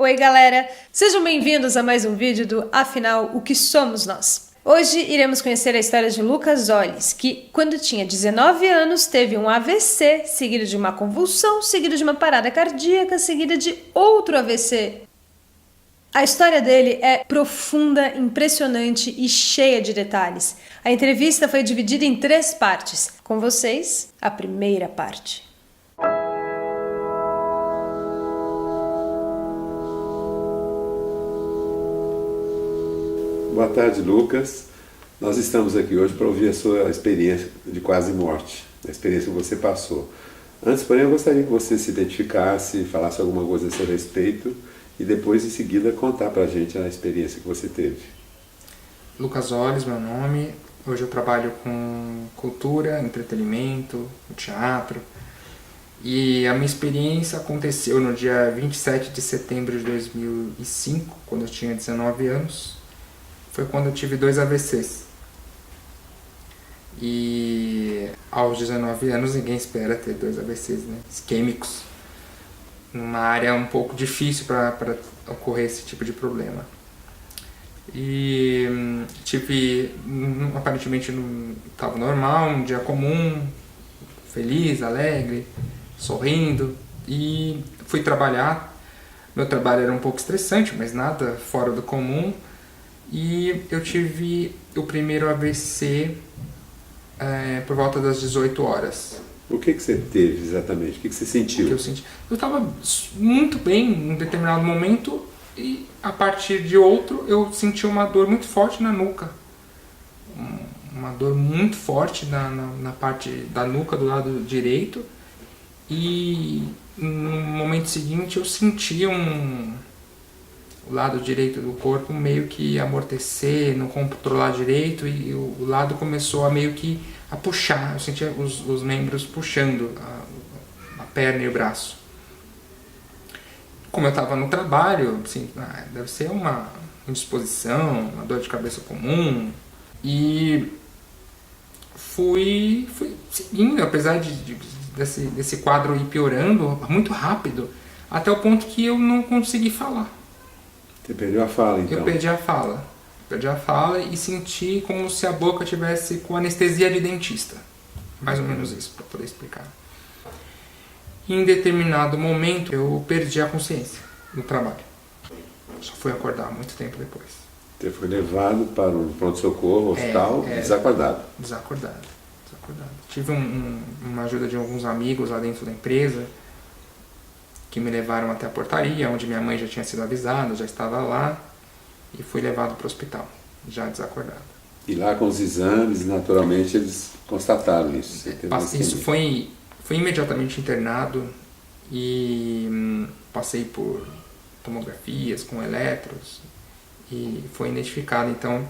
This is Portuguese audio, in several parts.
Oi galera, sejam bem-vindos a mais um vídeo do Afinal, o que somos nós? Hoje iremos conhecer a história de Lucas Ollis, que quando tinha 19 anos teve um AVC, seguido de uma convulsão, seguido de uma parada cardíaca, seguida de outro AVC. A história dele é profunda, impressionante e cheia de detalhes. A entrevista foi dividida em 3 partes. Com vocês, a primeira parte. Boa tarde, Lucas. Nós estamos aqui hoje para ouvir a sua experiência de quase morte, a experiência que você passou. Antes, porém, eu gostaria que você se identificasse, falasse alguma coisa a seu respeito e depois, em seguida, contar para a gente a experiência que você teve. Lucas Ollis, meu nome. Hoje eu trabalho com cultura, entretenimento, teatro. E a minha experiência aconteceu no dia 27 de setembro de 2005, quando eu tinha 19 anos. Foi quando eu tive 2 AVCs. E aos 19 anos ninguém espera ter 2 AVCs, né? Isquêmicos. Numa área um pouco difícil para ocorrer esse tipo de problema. E tive, aparentemente estava normal, um dia comum, feliz, alegre, sorrindo. E fui trabalhar. Meu trabalho era um pouco estressante, mas nada fora do comum. E eu tive o primeiro AVC por volta das 18 horas. O que você teve exatamente? O que você sentiu? O que eu senti? Eu estava muito bem em um determinado momento e a partir de outro eu senti uma dor muito forte na nuca. Uma dor muito forte na parte da nuca do lado direito. E no momento seguinte eu senti o lado direito do corpo meio que amortecer, não controlar direito, e o lado começou a meio que a puxar. Eu sentia os membros puxando a perna e o braço. Como eu estava no trabalho, assim, deve ser uma indisposição, uma dor de cabeça comum, e fui seguindo, apesar desse quadro ir piorando muito rápido, até o ponto que eu não consegui falar. Você perdeu a fala, então? Eu perdi a fala. Perdi a fala e senti como se a boca tivesse com anestesia de dentista. Mais ou menos isso, para poder explicar. Em determinado momento, eu perdi a consciência no trabalho. Só fui acordar muito tempo depois. Você foi levado para um pronto-socorro, hospital, desacordado? Desacordado. Tive uma ajuda de alguns amigos lá dentro da empresa, que me levaram até a portaria, onde minha mãe já tinha sido avisada, já estava lá, e fui levado para o hospital, já desacordado. E lá com os exames, naturalmente, eles constataram isso. Isso foi imediatamente internado e passei por tomografias com eletros e foi identificado, então,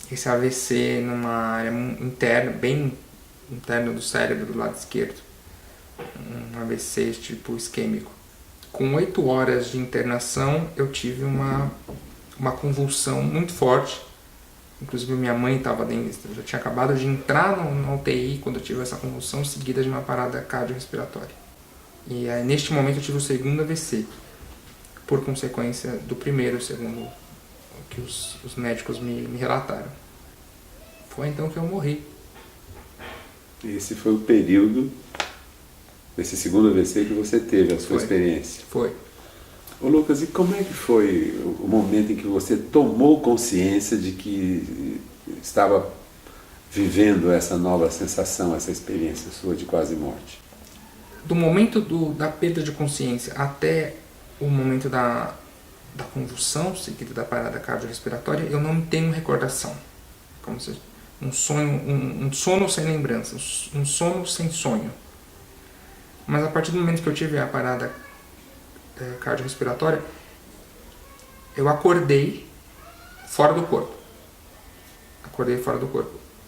esse AVC numa área interna, bem interna do cérebro, do lado esquerdo. Um AVC tipo isquêmico. Com 8 horas de internação, eu tive uma convulsão muito forte. Inclusive, minha mãe estava dentro, eu já tinha acabado de entrar na UTI quando eu tive essa convulsão, seguida de uma parada cardiorrespiratória. E neste momento eu tive o segundo AVC, por consequência do primeiro, segundo o que os médicos me relataram. Foi então que eu morri. Esse foi o período, esse segundo AVC que você teve, a sua experiência. Foi. Ô Lucas, e como é que foi o momento em que você tomou consciência de que estava vivendo essa nova sensação, essa experiência sua de quase morte? Do momento da perda de consciência até o momento da convulsão, seguida da parada cardiorrespiratória, eu não tenho recordação. Como se um sono sem lembrança, um sono sem sonho. Mas a partir do momento que eu tive a parada cardiorrespiratória, eu acordei fora do corpo.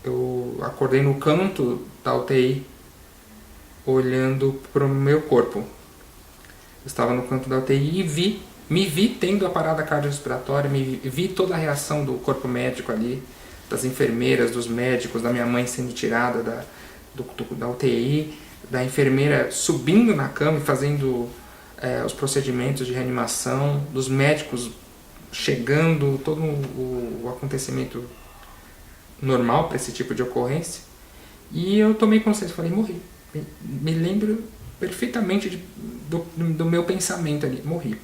Eu acordei no canto da UTI, olhando para o meu corpo. Eu estava no canto da UTI e me vi tendo a parada cardiorrespiratória, vi toda a reação do corpo médico ali, das enfermeiras, dos médicos, da minha mãe sendo tirada da UTI, da enfermeira subindo na cama e fazendo os procedimentos de reanimação, dos médicos chegando, todo o acontecimento normal para esse tipo de ocorrência. E eu tomei consciência, falei, morri. Me lembro perfeitamente do meu pensamento ali, morri.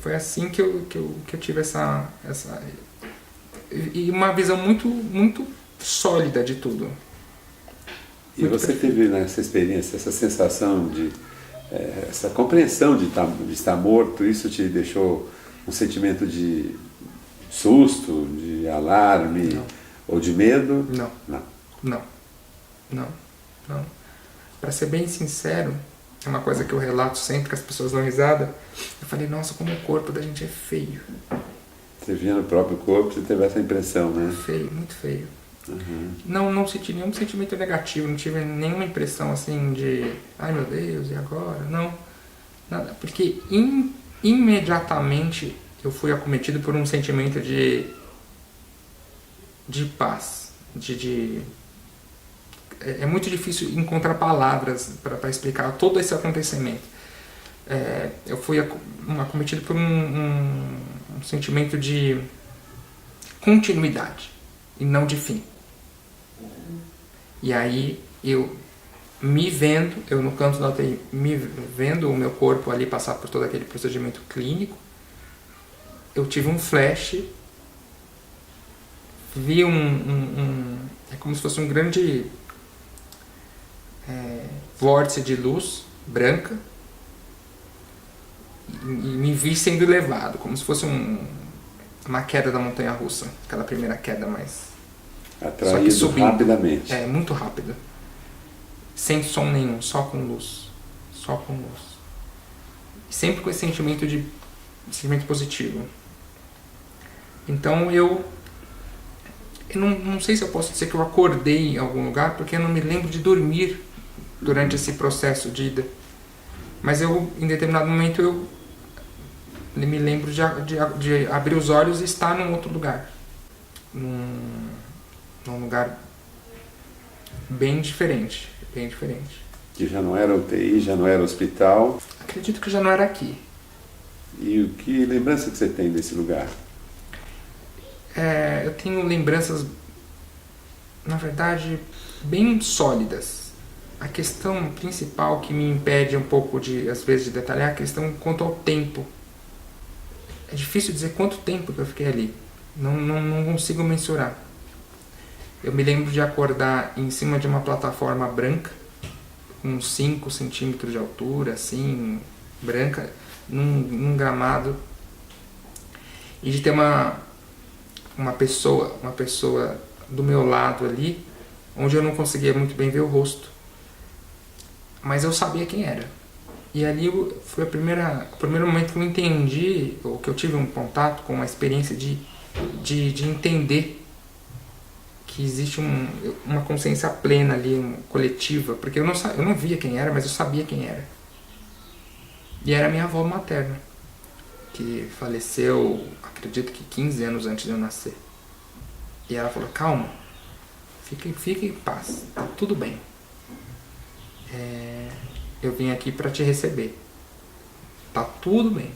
Foi assim que eu tive essa e uma visão muito sólida de tudo. E você teve nessa experiência, essa sensação de, essa compreensão de estar morto, isso te deixou um sentimento de susto, de alarme, Não. ou de medo? Não. Para ser bem sincero, é uma coisa que eu relato sempre que as pessoas dão risada. Eu falei, nossa, como o corpo da gente é feio. Você via no próprio corpo, você teve essa impressão, né? Feio, muito feio. Uhum. Não senti nenhum sentimento negativo, não tive nenhuma impressão assim de, ai meu Deus, e agora? Não, nada, porque imediatamente eu fui acometido por um sentimento de paz, é muito difícil encontrar palavras para explicar todo esse acontecimento. Eu fui acometido por um sentimento de continuidade e não de fim. E aí eu no canto da UTI, me vendo o meu corpo ali passar por todo aquele procedimento clínico, eu tive um flash, vi é como se fosse um grande vórtice de luz branca e me vi sendo levado, como se fosse uma queda da montanha-russa, aquela primeira queda, mas atraído só que rapidamente. Muito rápido. Sem som nenhum, só com luz. E sempre com esse sentimento positivo. Então eu não sei se eu posso dizer que eu acordei em algum lugar, porque eu não me lembro de dormir durante esse processo de ida. Mas em determinado momento eu me lembro de abrir os olhos e estar num outro lugar. Num lugar bem diferente. Que já não era UTI, já não era hospital. Acredito que já não era aqui. E que lembrança que você tem desse lugar? Eu tenho lembranças, na verdade, bem sólidas. A questão principal que me impede um pouco às vezes, de detalhar é a questão quanto ao tempo. É difícil dizer quanto tempo que eu fiquei ali. Não consigo mensurar. Eu me lembro de acordar em cima de uma plataforma branca, com 5 centímetros de altura, assim, branca, num gramado, e de ter uma pessoa do meu lado ali, onde eu não conseguia muito bem ver o rosto, mas eu sabia quem era. E ali foi o primeiro momento que eu entendi, ou que eu tive um contato com uma experiência de entender que existe uma consciência plena ali, coletiva, porque eu não via quem era, mas eu sabia quem era. E era minha avó materna, que faleceu, acredito que 15 anos antes de eu nascer. E ela falou, calma, fique em paz, tá tudo bem. Eu vim aqui para te receber, tá tudo bem.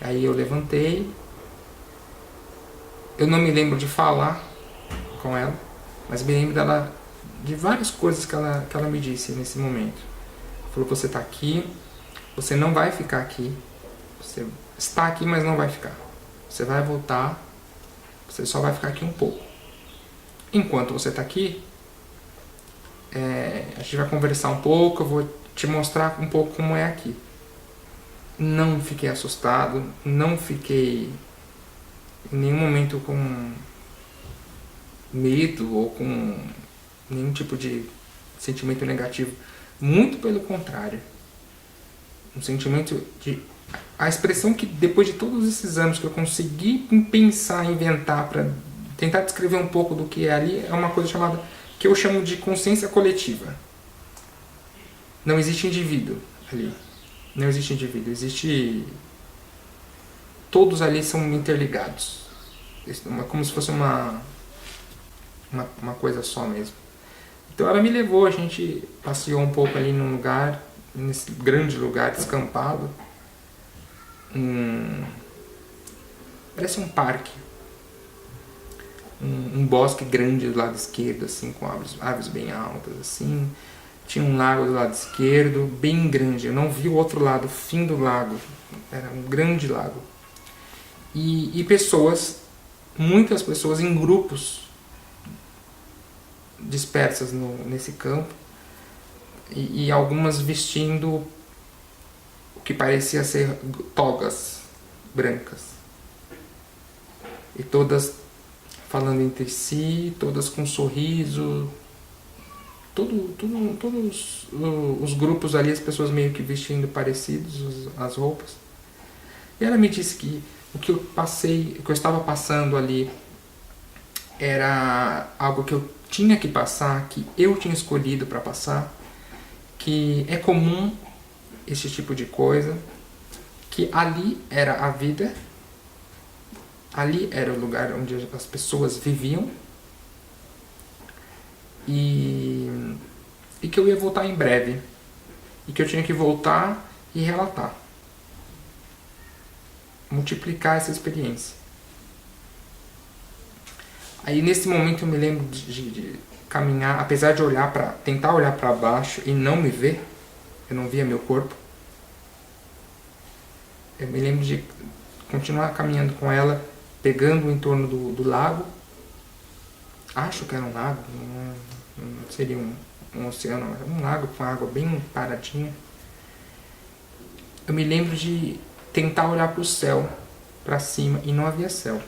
Aí eu levantei, eu não me lembro de falar com ela, mas me lembro de várias coisas que ela me disse nesse momento. Ela falou, você está aqui, você não vai ficar aqui, você está aqui, mas não vai ficar. Você vai voltar, você só vai ficar aqui um pouco. Enquanto você está aqui, a gente vai conversar um pouco, eu vou te mostrar um pouco como é aqui. Não fiquei assustado, não fiquei em nenhum momento com medo ou com nenhum tipo de sentimento negativo. Muito pelo contrário. Um sentimento de... A expressão que depois de todos esses anos que eu consegui pensar, inventar para tentar descrever um pouco do que é ali, é uma coisa chamada, que eu chamo de consciência coletiva. Não existe indivíduo ali. Não existe indivíduo. Existe... Todos ali são interligados. Como se fosse uma coisa só mesmo. Então ela me levou, a gente passeou um pouco ali num lugar nesse grande lugar descampado, parece um parque, um bosque grande do lado esquerdo, assim, com árvores bem altas, assim. Tinha um lago do lado esquerdo, bem grande. Eu não vi o outro lado, o fim do lago. Era um grande lago. E pessoas, muitas pessoas em grupos dispersas nesse campo. E algumas vestindo o que parecia ser togas brancas. E todas falando entre si, todas com um sorriso. Todos os grupos ali, as pessoas meio que vestindo parecidos, as roupas. E ela me disse que o que eu estava passando ali era algo que eu tinha que passar, que eu tinha escolhido para passar, que é comum esse tipo de coisa, que ali era a vida, ali era o lugar onde as pessoas viviam, e que eu ia voltar em breve, e que eu tinha que voltar e relatar, multiplicar essa experiência. Aí nesse momento eu me lembro de caminhar, apesar de tentar olhar para baixo e não me ver, eu não via meu corpo. Eu me lembro de continuar caminhando com ela, pegando o entorno do lago. Acho que era um lago, não seria um oceano, mas um lago com água bem paradinha. Eu me lembro de tentar olhar para o céu, para cima, e não havia céu.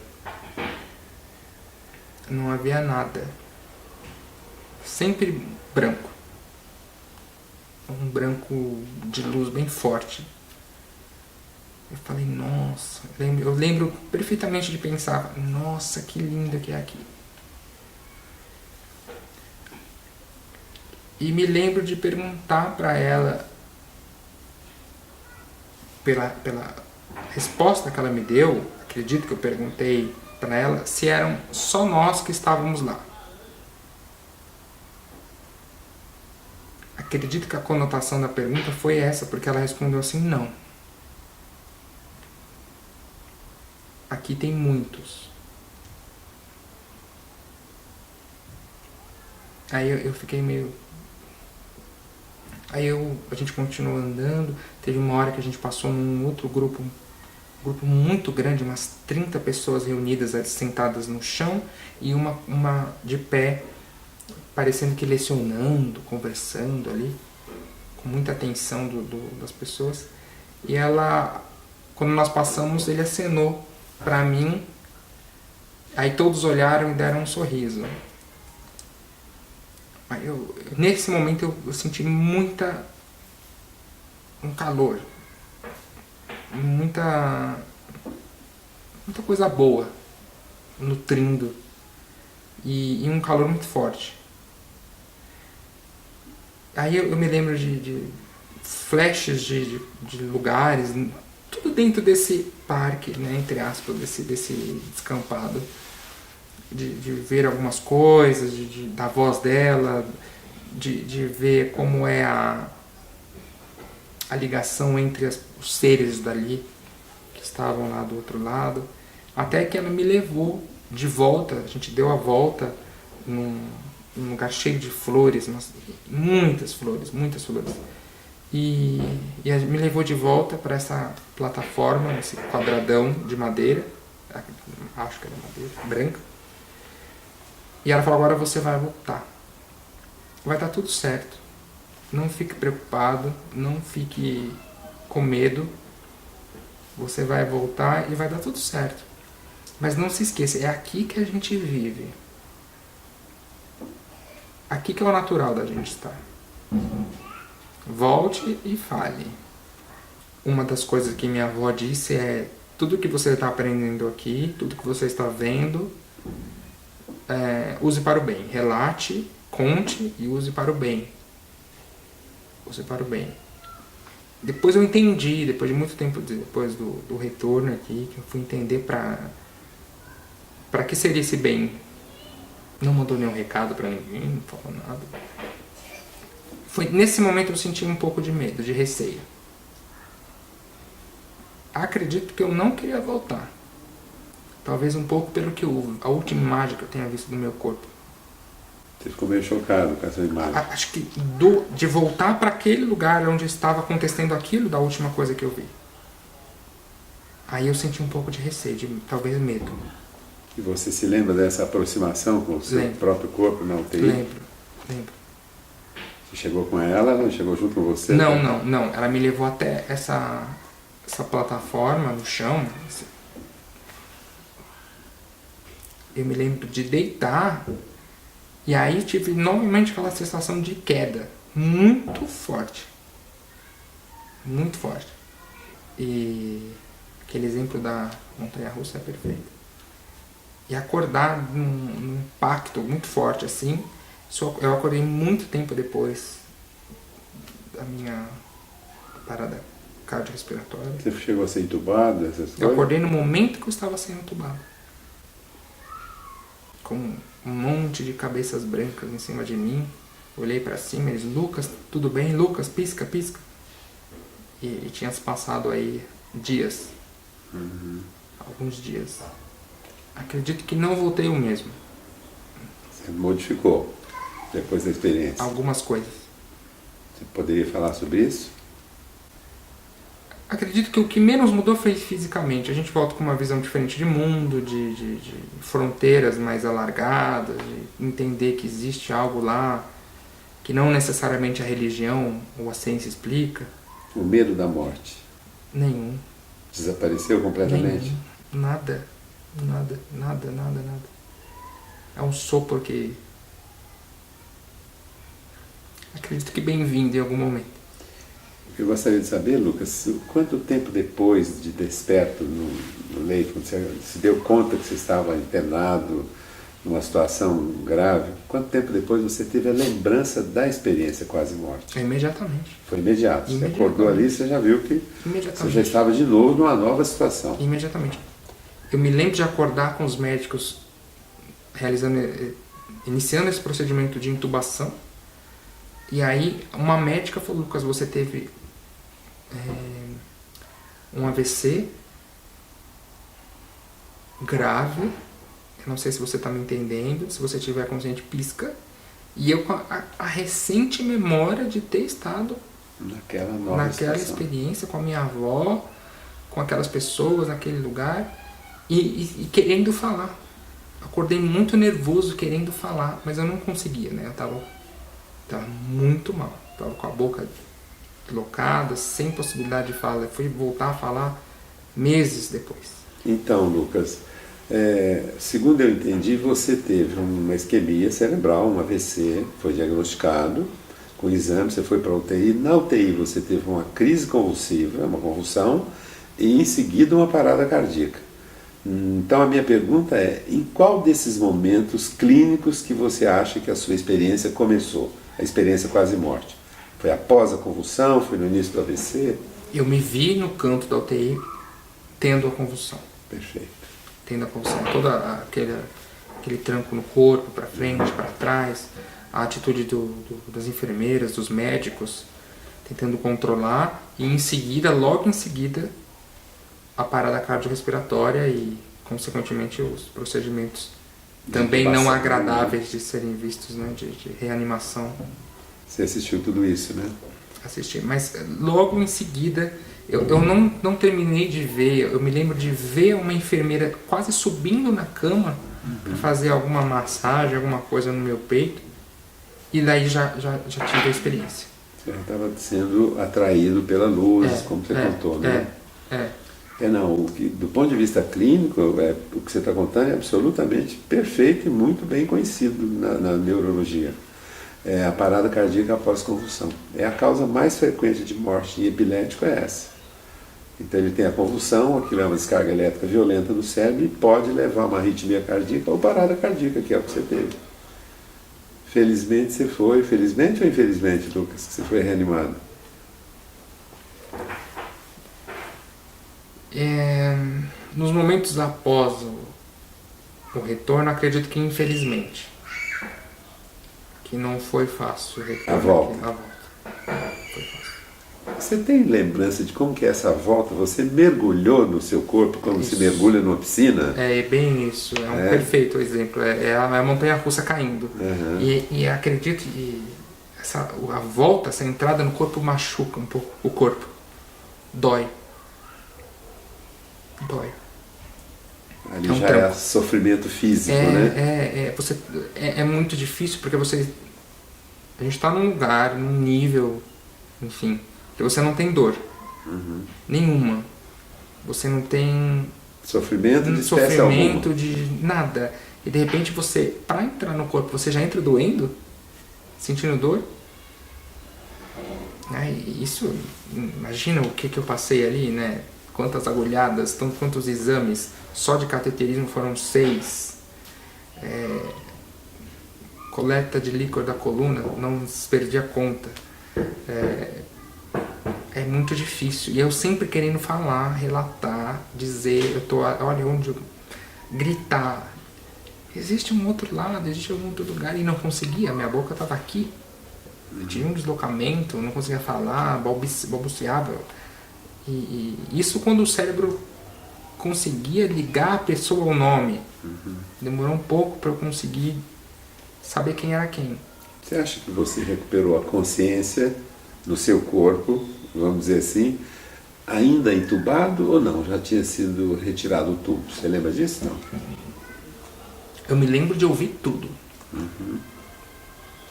Não havia nada. Sempre branco. Um branco de luz bem forte. Eu falei, nossa, eu lembro perfeitamente de pensar, nossa, que lindo que é aqui. E me lembro de perguntar para ela, pela resposta que ela me deu, acredito que eu perguntei para ela, se eram só nós que estávamos lá. Acredito que a conotação da pergunta foi essa, porque ela respondeu assim, não. Aqui tem muitos. Aí eu fiquei meio... Aí a gente continuou andando, teve uma hora que a gente passou num outro grupo muito grande, umas 30 pessoas reunidas, sentadas no chão, e uma de pé, parecendo que lecionando, conversando ali, com muita atenção das pessoas. E ela, quando nós passamos, ele acenou para mim, aí todos olharam e deram um sorriso. Aí nesse momento eu senti um calor, muita coisa boa, nutrindo, e um calor muito forte. Aí eu me lembro de flashes de lugares, tudo dentro desse parque, né, entre aspas, desse descampado, de ver algumas coisas, da voz dela, de ver como é a ligação entre os seres dali, que estavam lá do outro lado, até que ela me levou de volta, a gente deu a volta num lugar cheio de flores, muitas flores, e me levou de volta para essa plataforma, esse quadradão de madeira, acho que era madeira, branca, e ela falou, agora você vai voltar, vai estar tudo certo, não fique preocupado, não fique com medo, você vai voltar e vai dar tudo certo, mas não se esqueça, é aqui que a gente vive, aqui que é o natural da gente estar. Volte e fale. Uma das coisas que minha avó disse é, tudo que você está aprendendo aqui, tudo que você está vendo, use para o bem. Relate, conte e use para o bem. Use para o bem. Depois eu entendi, depois de muito tempo, depois do retorno aqui, que eu fui entender para que seria esse bem. Não mandou nenhum recado para ninguém, não falou nada. Nesse momento eu senti um pouco de medo, de receio. Acredito que eu não queria voltar. Talvez um pouco pelo que a última imagem que eu tenha visto do meu corpo. Você ficou meio chocado com essa imagem. Acho que de voltar para aquele lugar onde estava acontecendo aquilo da última coisa que eu vi. Aí eu senti um pouco de receio, talvez medo. E você se lembra dessa aproximação com o seu próprio corpo na UTI? Lembro. Você chegou com ela chegou junto com você? Não. Ela me levou até essa plataforma no chão. Eu me lembro de deitar e aí tive novamente aquela sensação de queda muito forte. Muito forte. E aquele exemplo da montanha-russa é perfeito. E acordar num impacto muito forte assim, eu acordei muito tempo depois da minha parada cardiorrespiratória. Você chegou a ser entubado, essas coisas? Eu acordei no momento que eu estava sendo entubado. Com um monte de cabeças brancas em cima de mim. Olhei para cima, eles, Lucas, tudo bem? Lucas, pisca. E tinha se passado aí dias. Alguns dias. Acredito que não voltei o mesmo. Você modificou depois da experiência? Algumas coisas. Você poderia falar sobre isso? Acredito que o que menos mudou foi fisicamente. A gente volta com uma visão diferente de mundo, de fronteiras mais alargadas, de entender que existe algo lá que não necessariamente a religião ou a ciência explica. O medo da morte? Nenhum. Desapareceu completamente? Nenhum. Nada. É um sopro que acredito que bem-vindo em algum momento. Eu gostaria de saber, Lucas, quanto tempo depois de desperto no leito, quando você se deu conta que você estava internado numa situação grave, quanto tempo depois você teve a lembrança da experiência quase-morte? Imediatamente. Foi imediato. Você acordou ali e você já viu que você já estava de novo numa nova situação. Imediatamente. Eu me lembro de acordar com os médicos iniciando esse procedimento de intubação. E aí uma médica falou, Lucas, você teve um AVC grave. Eu não sei se você está me entendendo. Se você estiver consciente, pisca. E eu com a recente memória de ter estado naquela experiência com a minha avó, com aquelas pessoas, naquele lugar, e querendo falar. Acordei muito nervoso, querendo falar, mas eu não conseguia, né? Eu estava muito mal. Estava com a boca deslocada, sem possibilidade de fala. Eu fui voltar a falar meses depois. Então, Lucas, segundo eu entendi, você teve uma isquemia cerebral, um AVC, foi diagnosticado com exame, você foi para a UTI. Na UTI você teve uma crise convulsiva, uma convulsão, e em seguida uma parada cardíaca. Então a minha pergunta é, em qual desses momentos clínicos que você acha que a sua experiência começou? A experiência quase-morte. Foi após a convulsão? Foi no início do AVC? Eu me vi no canto da UTI tendo a convulsão. Perfeito. Tendo a convulsão. Todo aquele tranco no corpo, para frente, para trás. A atitude das enfermeiras, dos médicos, tentando controlar. E em seguida, logo em seguida, a parada cardiorrespiratória e, consequentemente, os procedimentos também não agradáveis de serem vistos, né, de reanimação. Você assistiu tudo isso, né? Assisti, mas logo em seguida, eu não terminei de ver, eu me lembro de ver uma enfermeira quase subindo na cama para fazer alguma massagem, alguma coisa no meu peito, e daí já tive a experiência. Você estava sendo atraído pela luz, como você contou, né? Não, do ponto de vista clínico, o que você está contando é absolutamente perfeito e muito bem conhecido na neurologia. A parada cardíaca após convulsão. A causa mais frequente de morte em epilético é essa. Então ele tem a convulsão, aquilo é uma descarga elétrica violenta no cérebro e pode levar a uma arritmia cardíaca ou parada cardíaca, que é o que você teve. Felizmente você foi, felizmente ou infelizmente, Lucas, que você foi reanimado? Nos momentos após o retorno, acredito que infelizmente, que não foi fácil o retorno. A volta. A volta. Você tem lembrança de como que é essa volta? Você mergulhou no seu corpo como se mergulha numa piscina? É bem isso, é um perfeito exemplo. É a montanha-russa caindo. E acredito que a volta, essa entrada no corpo machuca um pouco o corpo. Dói. Ali já é sofrimento físico, né? É muito difícil porque a gente está num lugar, num nível, enfim, que você não tem dor nenhuma. Você não tem sofrimento de espécie alguma. De nada. E de repente você, para entrar no corpo, você já entra doendo, sentindo dor. Isso, imagina o que eu passei ali, né? Quantas agulhadas, quantos exames, só de cateterismo foram 6. Coleta de líquor da coluna, não perdi a conta. É muito difícil. E eu sempre querendo falar, relatar, dizer, olha onde gritar. Existe um outro lado, existe algum outro lugar, e não conseguia, minha boca estava aqui. Eu tinha um deslocamento, não conseguia falar, balbuciava. E isso quando o cérebro conseguia ligar a pessoa ao nome. Demorou um pouco para eu conseguir saber quem era quem. Você acha que você recuperou a consciência no seu corpo, vamos dizer assim, ainda entubado ou não? Já tinha sido retirado o tubo. Você lembra disso? Não? Eu me lembro de ouvir tudo.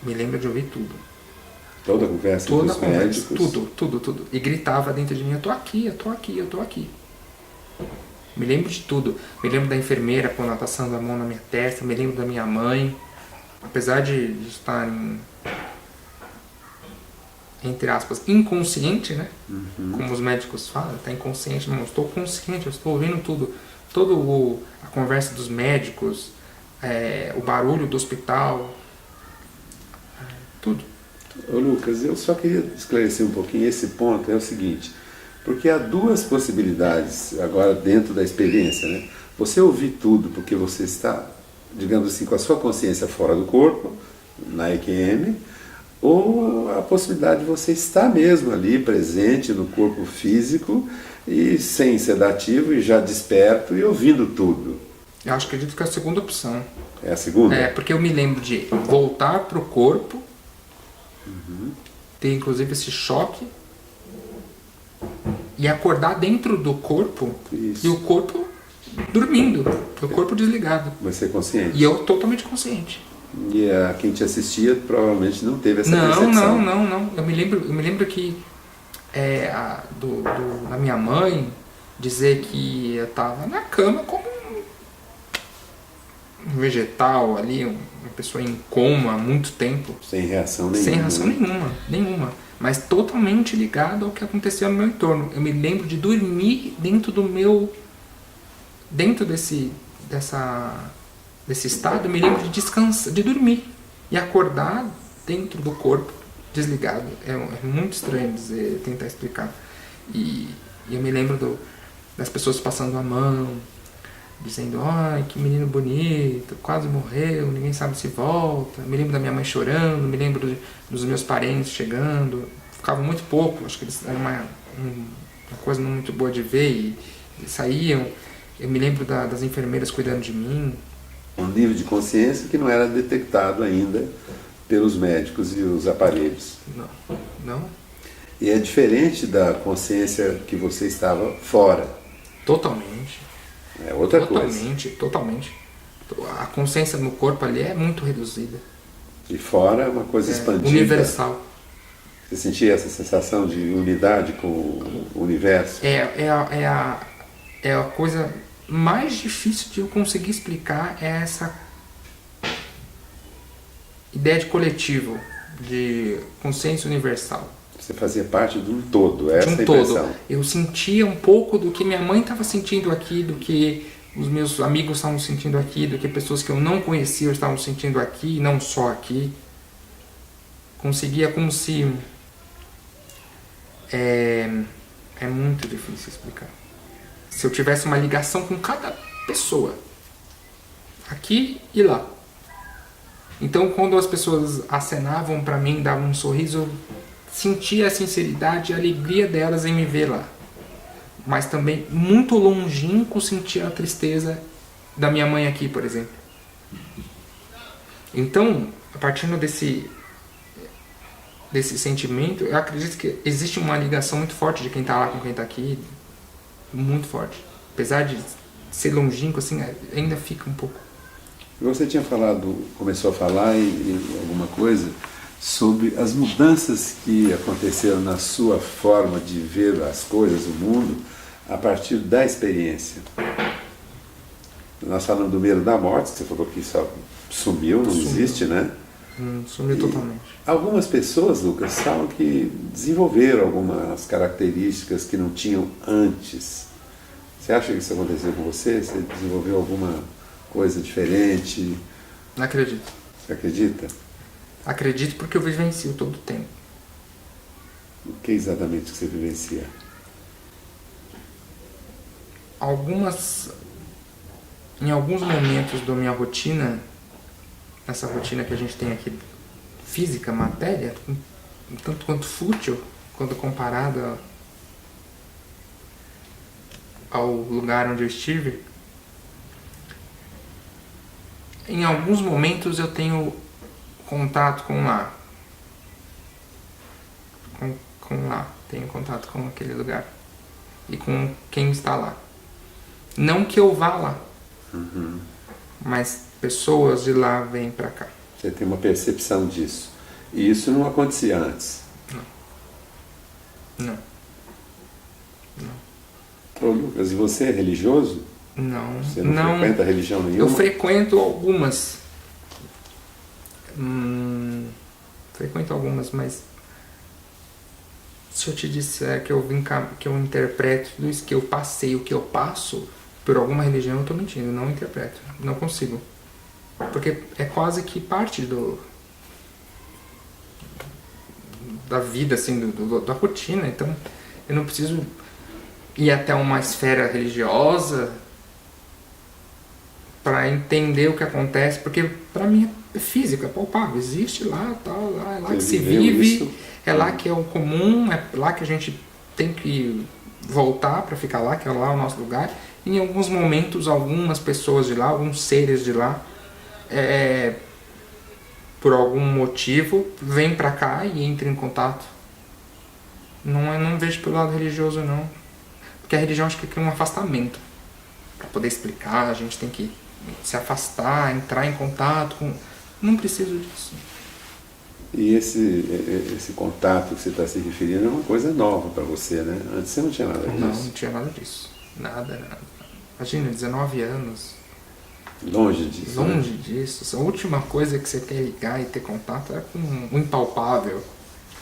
Me lembro de ouvir tudo. Toda a conversa com os médicos? Tudo. E gritava dentro de mim, eu tô aqui. Me lembro de tudo. Me lembro da enfermeira quando ela passando a mão na minha testa. Me lembro da minha mãe. Apesar de estar entre aspas, inconsciente, né? Como os médicos falam, está inconsciente. Não, eu estou consciente, eu estou ouvindo tudo. Toda a conversa dos médicos, o barulho do hospital, tudo. Ô Lucas, eu só queria esclarecer um pouquinho esse ponto, é o seguinte, porque há duas possibilidades agora dentro da experiência, né? Você ouvir tudo porque você está, digamos assim, com a sua consciência fora do corpo, na EQM, ou a possibilidade de você estar mesmo ali, presente no corpo físico, e sem sedativo, e já desperto, e ouvindo tudo. Eu acredito que é a segunda opção. É a segunda? Porque eu me lembro de voltar para o corpo, ter inclusive esse choque, e acordar dentro do corpo. Isso. E o corpo dormindo, o corpo desligado. Você consciente. E eu totalmente consciente. E quem te assistia provavelmente não teve essa percepção. Não. Eu me lembro que da minha mãe dizer que eu estava na cama como um vegetal ali, uma pessoa em coma há muito tempo. Sem reação nenhuma. Sem reação nenhuma. Mas totalmente ligado ao que acontecia no meu entorno. Eu me lembro de dormir dentro desse estado. Eu me lembro de descansar, de dormir e acordar dentro do corpo, desligado. É muito estranho tentar explicar. E eu me lembro das pessoas passando a mão, dizendo, ai, que menino bonito, quase morreu, ninguém sabe se volta. Me lembro da minha mãe chorando, me lembro dos meus parentes chegando. Ficavam muito pouco, acho que eles eram uma coisa não muito boa de ver e saíam. Eu me lembro das enfermeiras cuidando de mim. Um nível de consciência que não era detectado ainda pelos médicos e os aparelhos. Não. E é diferente da consciência que você estava fora. Totalmente. É outra coisa. Totalmente. A consciência no corpo ali é muito reduzida. E fora é uma coisa expandida. Universal. Você sentia essa sensação de unidade com o universo? É a coisa mais difícil de eu conseguir explicar, é essa ideia de coletivo, de consciência universal. Você fazia parte de um todo, essa é a impressão. Eu sentia um pouco do que minha mãe estava sentindo aqui, do que os meus amigos estavam sentindo aqui, do que pessoas que eu não conhecia estavam sentindo aqui, e não só aqui. Conseguia como se... É muito difícil explicar. Se eu tivesse uma ligação com cada pessoa, aqui e lá. Então, quando as pessoas acenavam para mim, davam um sorriso, eu sentir a sinceridade e a alegria delas em me ver lá. Mas também, muito longínquo, sentir a tristeza da minha mãe aqui, por exemplo. Então, a partir desse sentimento, eu acredito que existe uma ligação muito forte de quem está lá com quem está aqui, muito forte. Apesar de ser longínquo, assim, ainda fica um pouco. Você tinha começou a falar em alguma coisa sobre as mudanças que aconteceram na sua forma de ver as coisas, o mundo, a partir da experiência. Nós falamos do medo da morte, que você falou que só sumiu, não existe, né? Sumiu totalmente. Algumas pessoas, Lucas, falam que desenvolveram algumas características que não tinham antes. Você acha que isso aconteceu com você? Você desenvolveu alguma coisa diferente? Não acredito. Você acredita? Acredito porque eu vivencio todo o tempo. O que exatamente que você vivencia? Em alguns momentos da minha rotina, essa rotina que a gente tem aqui, física, matéria, um tanto quanto fútil, quando comparada ao lugar onde eu estive, em alguns momentos eu tenho contato com lá. Com lá. Tenho contato com aquele lugar. E com quem está lá. Não que eu vá lá. Mas pessoas de lá vêm pra cá. Você tem uma percepção disso. E isso não acontecia antes? Não. Ô, Lucas, e você é religioso? Não. Você não frequenta religião nenhuma? Eu frequento algumas. Frequento algumas, mas se eu te disser que que eu interpreto tudo isso que eu passei, o que eu passo por alguma religião, eu estou mentindo, não interpreto, não consigo. Porque é quase que parte da vida, assim, da rotina. Então, eu não preciso ir até uma esfera religiosa para entender o que acontece, porque para mim é físico, é palpável, existe lá, tal, lá, é lá que se vive, é lá que é o comum, é lá que a gente tem que voltar para ficar lá, que é lá o nosso lugar. Em alguns momentos, algumas pessoas de lá, alguns seres de lá, por algum motivo, vêm para cá e entram em contato. Não vejo pelo lado religioso, não. Porque a religião acho que cria um afastamento. Para poder explicar, a gente tem que se afastar, entrar em contato com... Não preciso disso. E esse contato que você está se referindo é uma coisa nova para você, né? Antes você não tinha nada disso. Não tinha nada disso. Nada. Imagina, 19 anos. Longe disso. Longe disso. A última coisa que você quer ligar e ter contato é com o impalpável.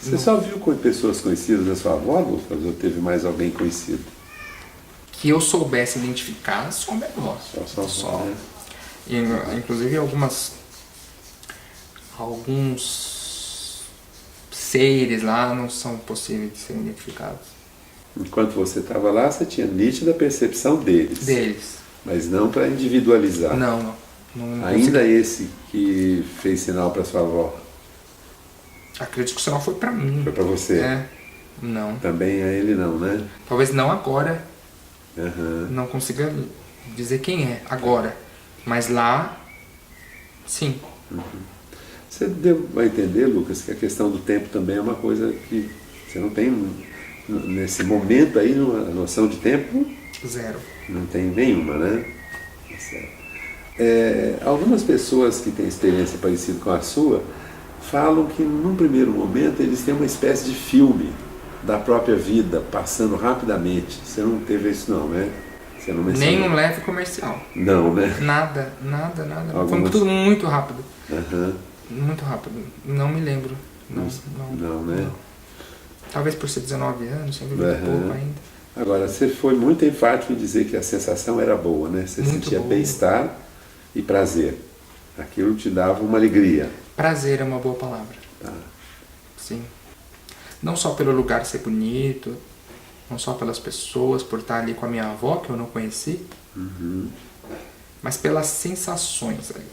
Você só viu com pessoas conhecidas da sua avó, Lucas, ou teve mais alguém conhecido? Que eu soubesse identificar, só minha avó. Só. Né? Inclusive alguns seres lá não são possíveis de serem identificados. Enquanto você estava lá, você tinha nítida percepção deles. Mas não para individualizar. Não Ainda consegui. esse que fez sinal para sua avó? Acredito que o sinal foi para mim. Foi para você? Não. Também a ele não, né? Talvez não agora. Uhum. Não consiga dizer quem é agora. Mas lá, sim. Você deu a entender, Lucas, que a questão do tempo também é uma coisa que você não tem, nesse momento aí, uma noção de tempo? Zero. Não tem nenhuma, né? Algumas pessoas que têm experiência parecida com a sua falam que, num primeiro momento, eles têm uma espécie de filme da própria vida, passando rapidamente. Você não teve isso não, né? Você não mencionou. Nem um leve comercial. Não, né? Nada. Foi tudo muito rápido. Uhum. Muito rápido. Não me lembro. Não, né? Não. Talvez por ser 19 anos, sem dúvida pouco ainda. Agora, você foi muito enfático em dizer que a sensação era boa, né? Você muito sentia boa. bem-estar e prazer. Aquilo te dava uma alegria. Prazer é uma boa palavra. Tá. Sim. Não só pelo lugar ser bonito, não só pelas pessoas, por estar ali com a minha avó, que eu não conheci, mas pelas sensações ali.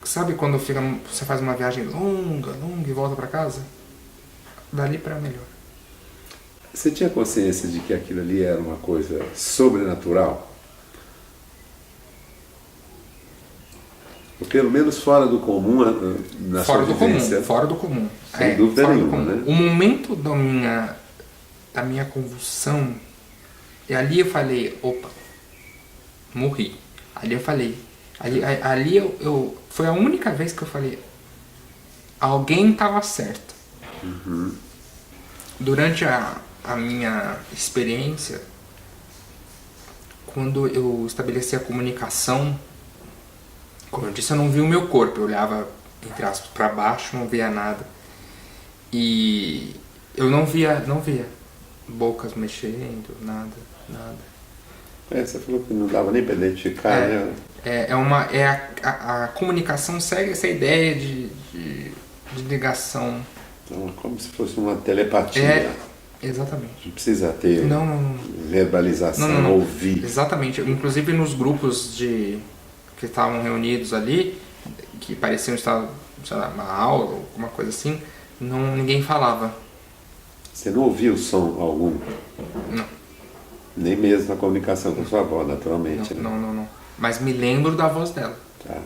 Sabe quando você faz uma viagem longa e volta para casa? dali para melhor. Você tinha consciência de que aquilo ali era uma coisa sobrenatural? Ou pelo menos fora do comum na Fora sua do vivência? comum, fora do comum. Sem dúvida fora do nenhuma, comum. né? O momento da minha convulsão, e ali eu falei, opa, morri. Ali eu falei, ali eu foi a única vez que eu falei, alguém estava certo. Uhum. Durante a minha experiência, quando eu estabeleci a comunicação, como eu disse, eu não via o meu corpo, eu olhava, entre aspas, para baixo, não via nada. E eu não via bocas mexendo, nada. Você falou que não dava nem para identificar, né? A comunicação segue essa ideia de ligação. Então, como se fosse uma telepatia. Exatamente. Não precisa ter Não. verbalização, Não. ouvir. Exatamente. Inclusive nos grupos que estavam reunidos ali, que pareciam estar, sei lá, uma aula ou alguma coisa assim, ninguém falava. Você não ouviu som algum? Não. Nem mesmo na comunicação com sua avó, naturalmente. Não. Mas me lembro da voz dela. Tá.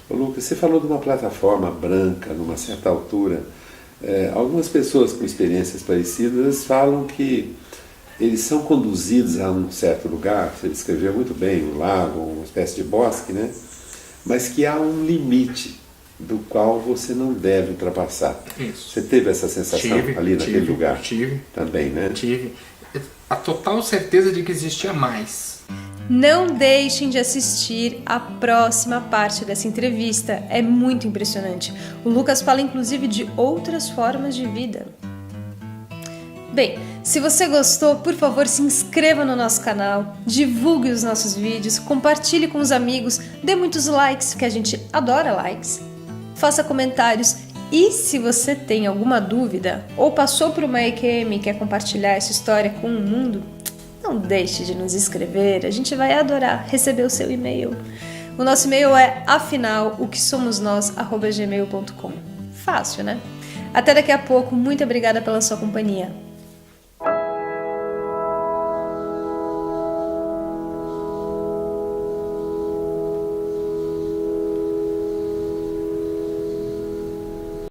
Ô, Lucas, você falou de uma plataforma branca, numa certa altura. Algumas pessoas com experiências parecidas falam que eles são conduzidos a um certo lugar, você descreveu muito bem, um lago, uma espécie de bosque, né? Mas que há um limite do qual você não deve ultrapassar. Isso. Você teve essa sensação ali naquele lugar? Tive. Também, né? Tive. A total certeza de que existia mais. Não deixem de assistir a próxima parte dessa entrevista, é muito impressionante. O Lucas fala inclusive de outras formas de vida. Bem, se você gostou, por favor, se inscreva no nosso canal, divulgue os nossos vídeos, compartilhe com os amigos, dê muitos likes, que a gente adora likes, faça comentários e se você tem alguma dúvida ou passou por uma EQM e quer compartilhar essa história com o mundo, não deixe de nos escrever, a gente vai adorar receber o seu e-mail. O nosso e-mail é afinal.oquesomosnós@gmail.com. Fácil, né? Até daqui a pouco, muito obrigada pela sua companhia.